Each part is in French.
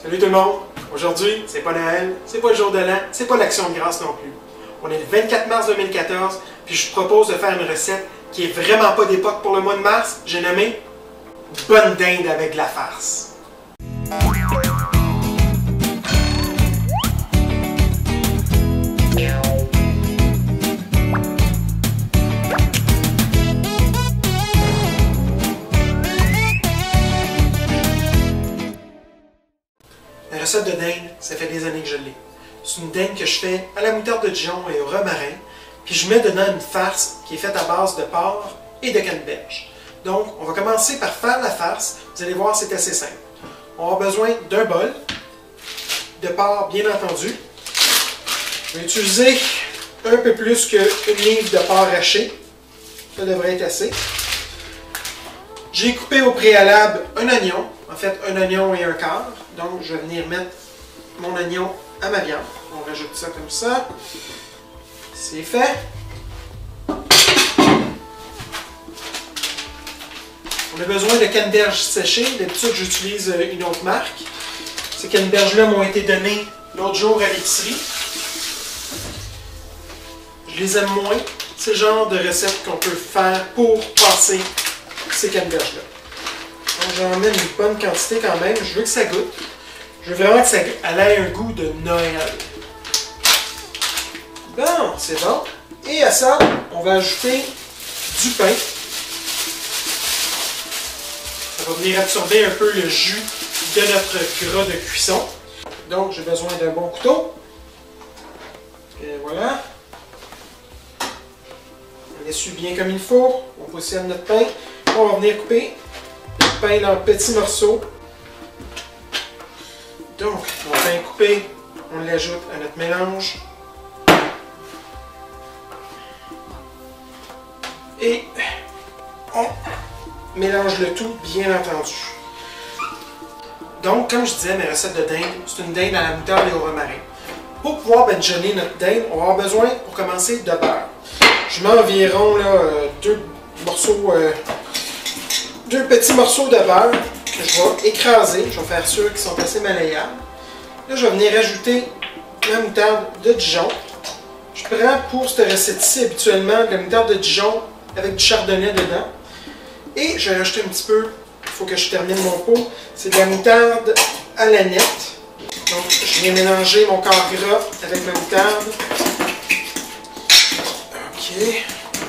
Salut tout le monde! Aujourd'hui, c'est pas Noël, c'est pas le jour de l'an, c'est pas l'Action de grâce non plus. On est le 24 mars 2014, puis je vous propose de faire une recette qui est vraiment pas d'époque pour le mois de mars. J'ai nommé bonne dinde avec de la farce. La recette de dinde, ça fait des années que je l'ai. C'est une dinde que je fais à la moutarde de Dijon et au romarin, puis je mets dedans une farce qui est faite à base de porc et de canneberge. Donc, on va commencer par faire la farce. Vous allez voir, c'est assez simple. On aura besoin d'un bol, de porc bien entendu. Je vais utiliser un peu plus qu'une livre de porc haché. Ça devrait être assez. J'ai coupé au préalable un oignon, en fait un oignon et un quart. Donc je vais venir mettre mon oignon à ma viande. On rajoute ça comme ça. C'est fait. On a besoin de canneberges séchées. D'habitude j'utilise une autre marque. Ces canneberges-là m'ont été données l'autre jour à l'épicerie. Je les aime moins. C'est le genre de recette qu'on peut faire pour passer ces canneberges-là. Donc j'en mets une bonne quantité quand même. Je veux que ça goûte. Je veux vraiment que ça ait un goût de Noël. Bon, c'est bon. Et à ça, on va ajouter du pain. Ça va venir absorber un peu le jus de notre gras de cuisson. Donc j'ai besoin d'un bon couteau. Et voilà. On essuie bien comme il faut. On positionne notre pain. On va venir couper le pain en petits morceaux. Donc, mon pain coupé, on l'ajoute à notre mélange. Et on mélange le tout, bien entendu. Donc, comme je disais, mes recettes de dinde, c'est une dinde à la moutarde et au romarin. Pour pouvoir badigeonner notre dinde, on va avoir besoin, pour commencer, de beurre. Je mets environ là, deux petits morceaux de beurre que je vais écraser. Je vais faire sûr qu'ils sont assez malléables. Là, je vais venir ajouter la moutarde de Dijon. Je prends pour cette recette-ci habituellement de la moutarde de Dijon avec du chardonnay dedans. Et je vais rajouter un petit peu, il faut que je termine mon pot, c'est de la moutarde à l'aneth. Donc, je viens mélanger mon quart gras avec ma moutarde. Ok,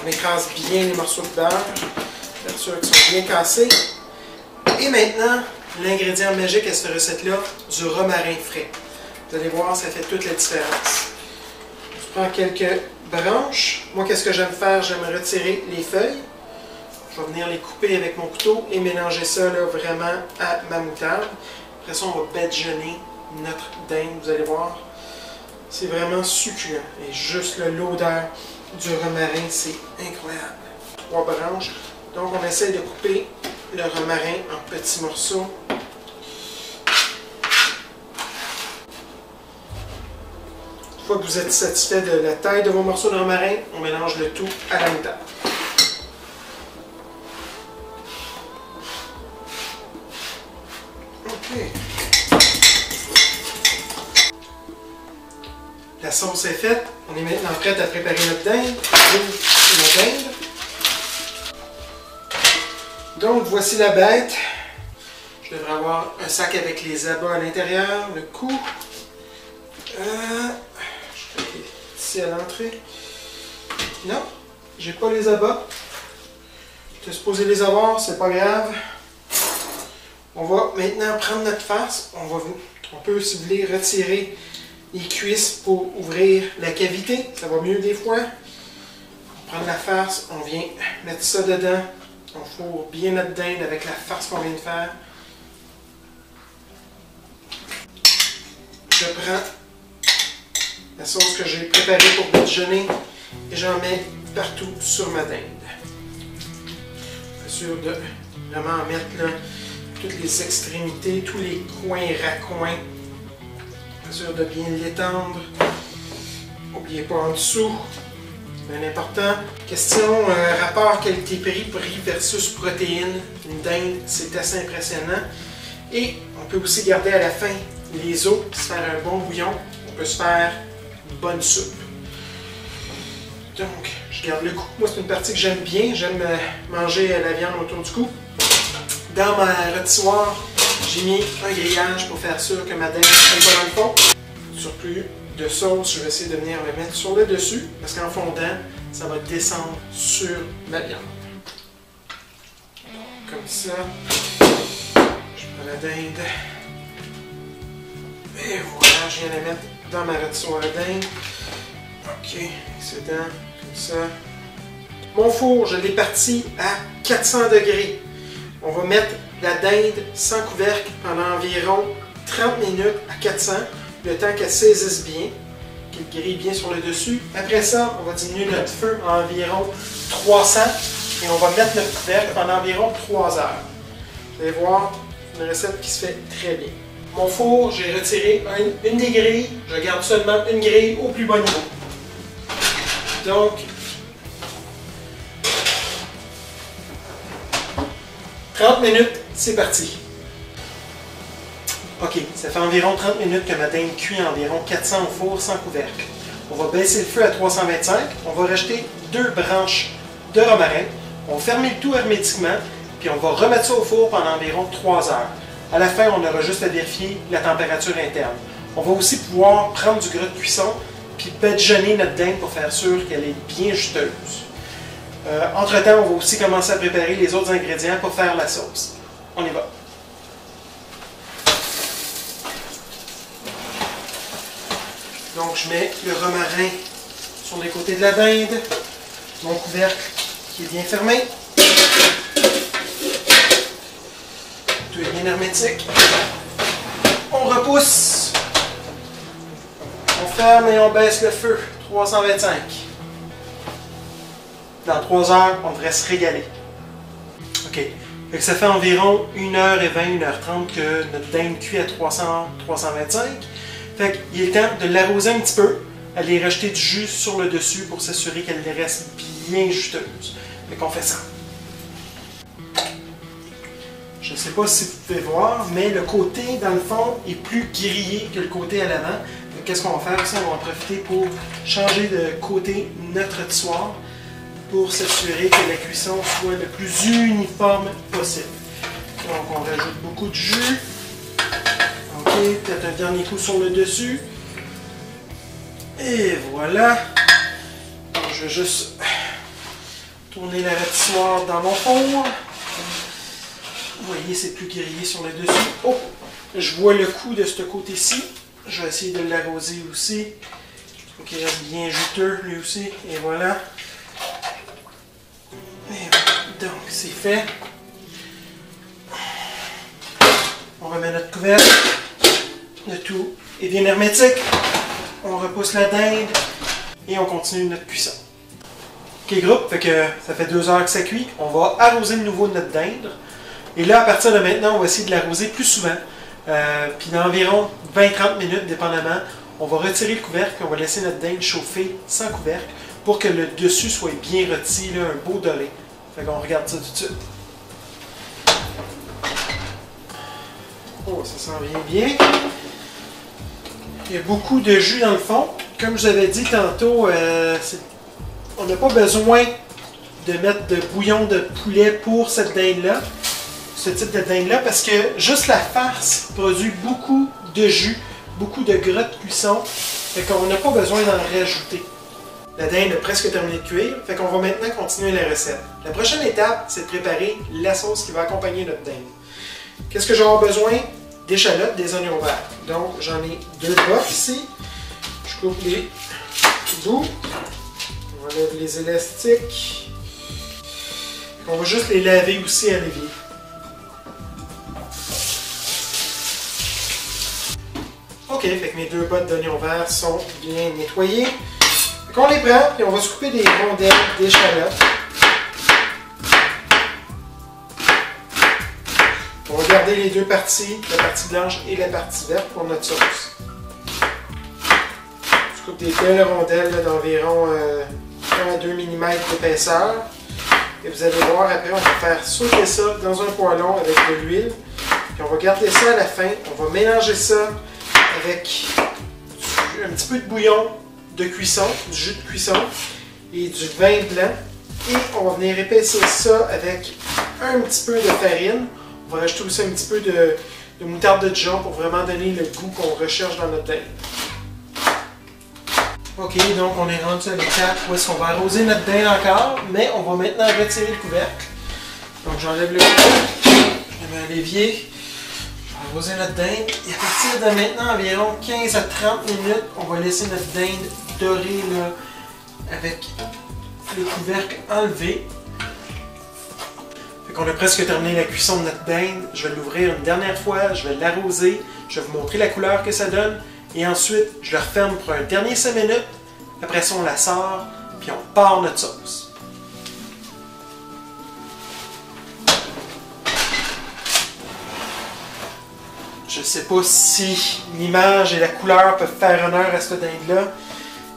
on écrase bien les morceaux de beurre. Faire sûr qu'ils sont bien cassés. Et maintenant, l'ingrédient magique à cette recette-là, du romarin frais. Vous allez voir, ça fait toute la différence. Je prends quelques branches. Moi, qu'est-ce que j'aime faire? J'aime retirer les feuilles. Je vais venir les couper avec mon couteau et mélanger ça là, vraiment à ma moutarde. Après ça, on va badigeonner notre dinde. Vous allez voir, c'est vraiment succulent. Et juste l'odeur du romarin, c'est incroyable. 3 branches. Donc, on essaie de couper le romarin en petits morceaux. Une fois que vous êtes satisfait de la taille de vos morceaux de romarin, on mélange le tout à la moutarde. Ok. La sauce est faite. On est maintenant prêt à préparer notre dinde. Notre dinde. Donc, voici la bête. Je devrais avoir un sac avec les abats à l'intérieur, le cou. Je vais ici à l'entrée. Non, j'ai pas les abats. Tu es supposé les avoir, c'est pas grave. On va maintenant prendre notre farce. On peut, si vous voulez, retirer les cuisses pour ouvrir la cavité. Ça va mieux des fois. On prend la farce, on vient mettre ça dedans. On fourre bien notre dinde avec la farce qu'on vient de faire. Je prends la sauce que j'ai préparée pour badigeonner et j'en mets partout sur ma dinde. Je suis sûr de vraiment mettre là, toutes les extrémités, tous les coins et raccoins. Je suis sûr de bien l'étendre. N'oubliez pas en dessous. Bien important. Question rapport qualité-prix versus protéines. Une dinde, c'est assez impressionnant. Et on peut aussi garder à la fin les os, se faire un bon bouillon, on peut se faire une bonne soupe. Donc, je garde le cou. Moi, c'est une partie que j'aime bien. J'aime manger la viande autour du cou. Dans ma rôtissoire, j'ai mis un grillage pour faire sûr que ma dinde n'est pas dans le fond. Surplus de sauce, je vais essayer de venir le mettre sur le dessus, parce qu'en fondant, ça va descendre sur ma viande. Comme ça. Je prends la dinde. Et voilà, je viens la mettre dans ma rôtissoire à dinde. Ok, excellent. Comme ça. Mon four, je l'ai parti à 400 degrés. On va mettre la dinde sans couvercle pendant environ 30 minutes à 400, le temps qu'elle saisisse bien, qu'elle grille bien sur le dessus. Après ça, on va diminuer notre feu à environ 300 et on va mettre notre couvercle pendant environ 3 heures. Vous allez voir, une recette qui se fait très bien. Mon four, j'ai retiré une des grilles. Je garde seulement une grille au plus bas niveau. Donc, « 30 minutes, c'est parti. Ok, ça fait environ 30 minutes que ma dinde cuit environ 400 au four sans couvercle. On va baisser le feu à 325. On va rajouter 2 branches de romarin. On va fermer le tout hermétiquement, puis on va remettre ça au four pendant environ 3 heures. À la fin, on aura juste à vérifier la température interne. On va aussi pouvoir prendre du gras de cuisson, puis badigeonner notre dinde pour faire sûr qu'elle est bien juteuse. Entre-temps, on va aussi commencer à préparer les autres ingrédients pour faire la sauce. On y va. Donc, je mets le romarin sur les côtés de la dinde, mon couvercle qui est bien fermé. Tout est bien hermétique. On repousse. On ferme et on baisse le feu. 325. Dans 3 heures, on devrait se régaler. OK. Fait que ça fait environ 1h20, 1h30 que notre dinde cuit à 300, 325. Fait qu'il est temps de l'arroser un petit peu, aller rajouter du jus sur le dessus pour s'assurer qu'elle reste bien juteuse. Fait qu'on fait ça. Je ne sais pas si vous pouvez voir, mais le côté, dans le fond, est plus grillé que le côté à l'avant. Qu'est-ce qu'on va faire ici? On va en profiter pour changer de côté notre rôtissoire pour s'assurer que la cuisson soit le plus uniforme possible. Donc, on rajoute beaucoup de jus. OK, peut-être un dernier coup sur le dessus. Et voilà. Donc, je vais juste tourner la rôtissoire dans mon four. Vous voyez, c'est plus grillé sur le dessus. Oh! Je vois le coup de ce côté-ci. Je vais essayer de l'arroser aussi. Il faut qu'il reste bien juteux, lui aussi. Et voilà. Et donc, c'est fait. On remet notre couvercle. Le tout est bien hermétique. On repousse la dinde. Et on continue notre cuisson. Ok, groupe, fait que ça fait 2 heures que ça cuit. On va arroser de nouveau notre dinde. Et là, à partir de maintenant, on va essayer de l'arroser plus souvent. Puis dans environ 20-30 minutes, dépendamment, on va retirer le couvercle et on va laisser notre dinde chauffer sans couvercle pour que le dessus soit bien rôti, là, un beau doré. Fait qu'on regarde ça tout de suite. Oh, ça s'en vient bien. Il y a beaucoup de jus dans le fond. Comme je vous avais dit tantôt, on n'a pas besoin de mettre de bouillon de poulet pour cette dinde-là. Ce type de dinde-là, parce que juste la farce produit beaucoup de jus, beaucoup de gras de cuisson, fait qu'on n'a pas besoin d'en rajouter. La dinde a presque terminé de cuire, fait qu'on va maintenant continuer la recette. La prochaine étape, c'est de préparer la sauce qui va accompagner notre dinde. Qu'est-ce que je vais avoir besoin? D'échalotes, des oignons verts. Donc, j'en ai 2 bottes ici. Je coupe les bouts. On enlève les élastiques. On va juste les laver aussi à l'évier. Ok, fait que mes 2 bottes d'oignons verts sont bien nettoyées. On les prend et on va se couper des rondelles d'échalotes. On va garder les 2 parties, la partie blanche et la partie verte pour notre sauce. Je coupe des belles rondelles d'environ 1 à 2 mm d'épaisseur. Et vous allez voir, après, on va faire sauter ça dans un poêlon avec de l'huile. Puis on va garder ça à la fin. On va mélanger ça avec un petit peu de bouillon de cuisson, du jus de cuisson et du vin blanc. Et on va venir épaissir ça avec un petit peu de farine. On va rajouter aussi un petit peu de moutarde de Dijon pour vraiment donner le goût qu'on recherche dans notre dinde. Ok, donc on est rendu à l'étape où est-ce qu'on va arroser notre dinde encore, mais on va maintenant retirer le couvercle. Donc j'enlève le couvercle, je mets un l'évier, je vais arroser notre dinde. Et à partir de maintenant, environ 15 à 30 minutes, on va laisser notre dinde dorer là, avec le couvercle enlevé. Fait qu'on a presque terminé la cuisson de notre dinde. Je vais l'ouvrir une dernière fois, je vais l'arroser, je vais vous montrer la couleur que ça donne. Et ensuite, je le referme pour un dernier 5 minutes. Après ça, on la sort, puis on part notre sauce. Je ne sais pas si l'image et la couleur peuvent faire honneur à cette dinde-là,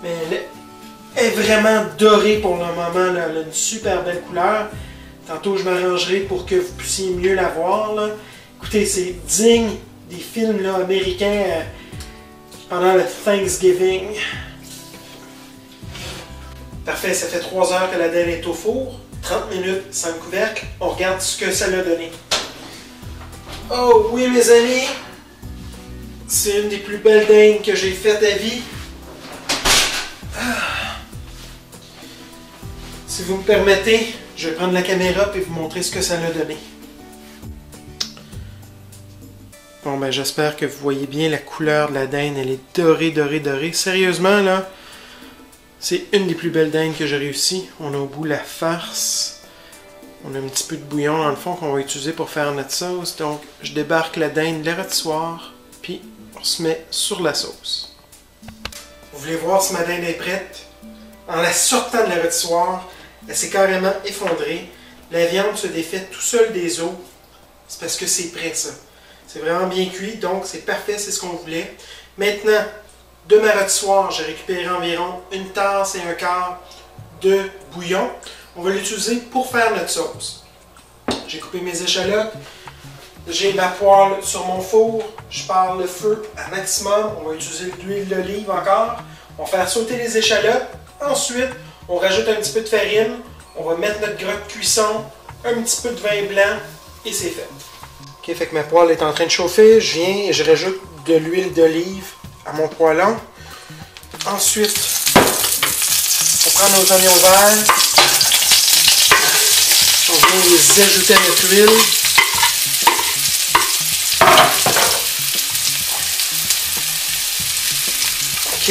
mais elle est vraiment dorée pour le moment. Là. Elle a une super belle couleur. Tantôt, je m'arrangerai pour que vous puissiez mieux la voir. Là. Écoutez, c'est digne des films là, américains pendant le Thanksgiving. Parfait, ça fait 3 heures que la dinde est au four. 30 minutes sans le couvercle. On regarde ce que ça l'a donné. Oh oui, mes amis! C'est une des plus belles dindes que j'ai faites à vie. Si vous me permettez, je vais prendre la caméra et vous montrer ce que ça l'a donné. Bon, ben j'espère que vous voyez bien la couleur de la dinde. Elle est dorée, dorée, dorée. Sérieusement, là, c'est une des plus belles dindes que j'ai réussi. On a au bout la farce. On a un petit peu de bouillon dans le fond qu'on va utiliser pour faire notre sauce. Donc, je débarque la dinde, le rôtissoir, puis on se met sur la sauce. Vous voulez voir si ma dinde est prête? En la sortant de la rôtissoir, elle s'est carrément effondrée. La viande se défait tout seul des os. C'est parce que c'est prêt, ça. C'est vraiment bien cuit, donc c'est parfait, c'est ce qu'on voulait. Maintenant, de ma rôtissoire, j'ai récupéré environ 1 tasse et 1/4 de bouillon. On va l'utiliser pour faire notre sauce. J'ai coupé mes échalotes. J'ai ma poêle sur mon four. Je pars le feu à maximum. On va utiliser de l'huile d'olive encore. On va faire sauter les échalotes. Ensuite, on rajoute un petit peu de farine. On va mettre notre grotte de cuisson, un petit peu de vin blanc et c'est fait. Ok, fait que ma poêle est en train de chauffer. Je viens et je rajoute de l'huile d'olive à mon poêlon. Ensuite, on prend nos oignons verts. On vient les ajouter à notre huile. Ok.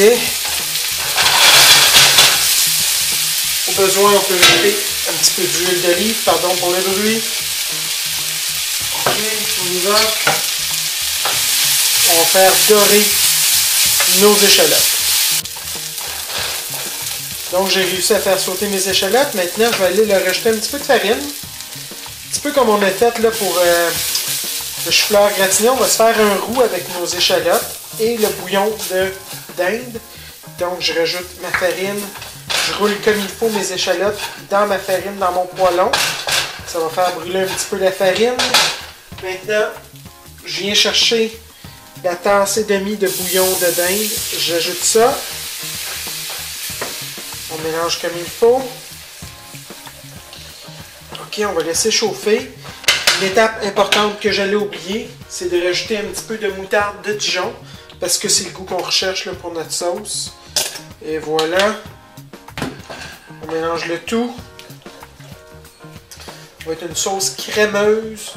Au besoin, on peut ajouter un petit peu d'huile d'olive, pardon pour le bruit. Ok, on y va. On va faire dorer nos échalotes. Donc j'ai réussi à faire sauter mes échalotes. Maintenant, je vais aller leur rajouter un petit peu de farine. Un petit peu comme on a fait là, pour le chou-fleur gratiné. On va se faire un roux avec nos échalotes et le bouillon de dinde. Donc je rajoute ma farine. Je roule comme il faut mes échalotes dans ma farine, dans mon poêlon. Ça va faire brûler un petit peu la farine. Maintenant, je viens chercher la tasse et demie de bouillon de dinde. J'ajoute ça. On mélange comme il faut. Ok, on va laisser chauffer. Une étape importante que j'allais oublier, c'est de rajouter un petit peu de moutarde de Dijon, parce que c'est le goût qu'on recherche là, pour notre sauce. Et voilà. On mélange le tout. Ça va être une sauce crémeuse.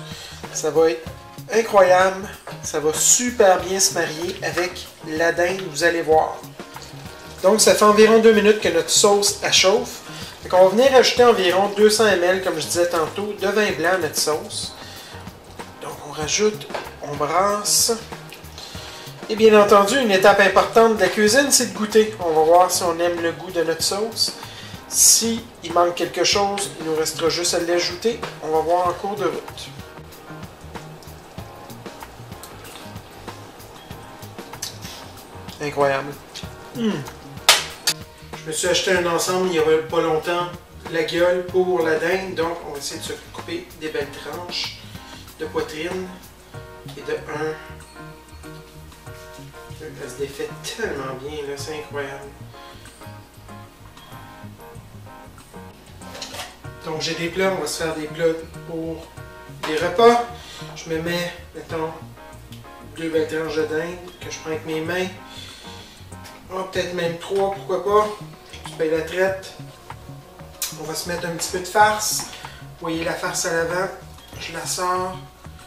Ça va être incroyable. Ça va super bien se marier avec la dinde, vous allez voir. Donc, ça fait environ 2 minutes que notre sauce chauffe. Donc, on va venir ajouter environ 200 ml, comme je disais tantôt, de vin blanc à notre sauce. Donc, on rajoute, on brasse. Et bien entendu, une étape importante de la cuisine, c'est de goûter. On va voir si on aime le goût de notre sauce. Si il manque quelque chose, il nous restera juste à l'ajouter. On va voir en cours de route. Incroyable. Je me suis acheté un ensemble il n'y a pas longtemps, la gueule pour la dinde. Donc, on va essayer de se couper des belles tranches de poitrine et de Elle se défait tellement bien, là, c'est incroyable. Donc j'ai des plats, on va se faire des plats pour des repas. Je me mets, mettons, 2 belles tranches de dinde que je prends avec mes mains. Oh, peut-être même 3, pourquoi pas. Je paye la traite. On va se mettre un petit peu de farce. Vous voyez la farce à l'avant. Je la sors.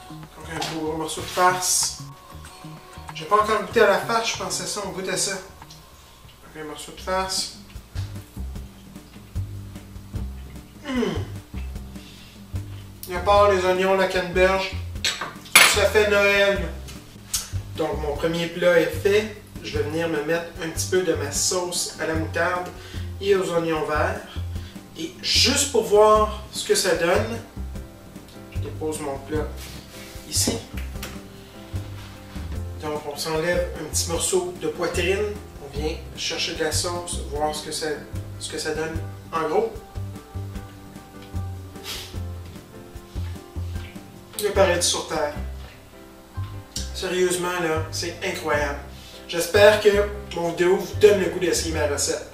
Donc un beau gros morceau de farce. Je n'ai pas encore goûté à la farce, je pensais ça, on goûte à ça. Donc un morceau de farce. À part les oignons, la canneberge, ça fait Noël. Donc mon premier plat est fait. Je vais venir me mettre un petit peu de ma sauce à la moutarde et aux oignons verts. Et juste pour voir ce que ça donne, je dépose mon plat ici. Donc on s'enlève un petit morceau de poitrine. On vient chercher de la sauce, voir ce que ça donne en gros. Le paradis sur terre. Sérieusement, là, c'est incroyable. J'espère que mon vidéo vous donne le goût d'essayer ma recette.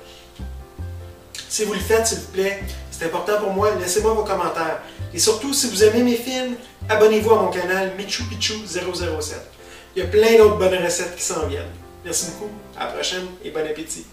Si vous le faites, s'il vous plaît, c'est important pour moi, laissez-moi vos commentaires. Et surtout, si vous aimez mes films, abonnez-vous à mon canal Michou Pichou 007. Il y a plein d'autres bonnes recettes qui s'en viennent. Merci beaucoup, à la prochaine et bon appétit.